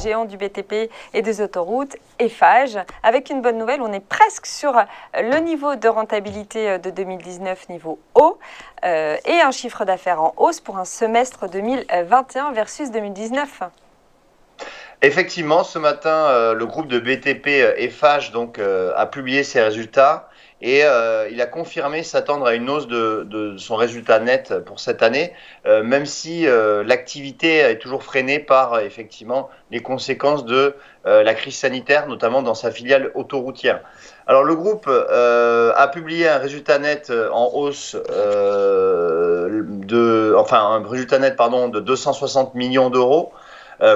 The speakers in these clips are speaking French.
géant du BTP et des autoroutes, Eiffage. Avec une bonne nouvelle, on est presque sur le niveau de rentabilité de 2019, niveau haut, et un chiffre d'affaires en hausse pour un semestre 2021 versus 2019. Effectivement, ce matin, le groupe de BTP Eiffage a publié ses résultats et il a confirmé s'attendre à une hausse de son résultat net pour cette année, même si l'activité est toujours freinée par effectivement les conséquences de la crise sanitaire, notamment dans sa filiale autoroutière. Alors le groupe a publié un résultat net en hausse un résultat net de 260 millions d'euros.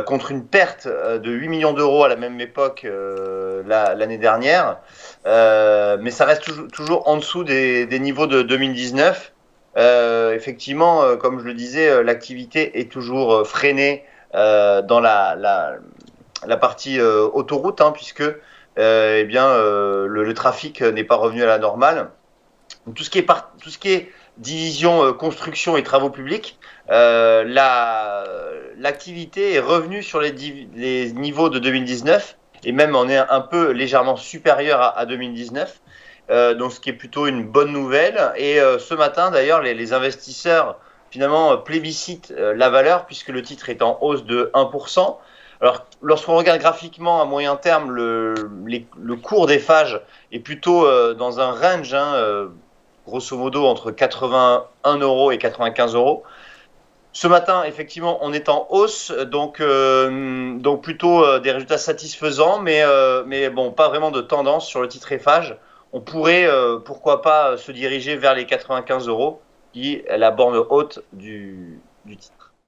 Contre une perte de 8 millions d'euros à la même époque l'année dernière. Mais ça reste toujours en dessous des niveaux de 2019. Effectivement, comme je le disais, l'activité est toujours freinée dans la partie autoroute, puisque le trafic n'est pas revenu à la normale. Donc, tout ce qui est division construction et travaux publics, l'activité est revenue sur les niveaux de 2019 et même on est un peu légèrement supérieur à 2019. Donc ce qui est plutôt une bonne nouvelle. Et ce matin d'ailleurs, les investisseurs finalement plébiscitent la valeur puisque le titre est en hausse de 1%. Alors, lorsqu'on regarde graphiquement à moyen terme, le cours d'Eiffage est plutôt dans un range, grosso modo entre 81 euros et 95 euros. Ce matin, effectivement, on est en hausse, donc plutôt des résultats satisfaisants, mais bon, pas vraiment de tendance sur le titre Eiffage. On pourrait, pourquoi pas, se diriger vers les 95 euros, qui est la borne haute du titre.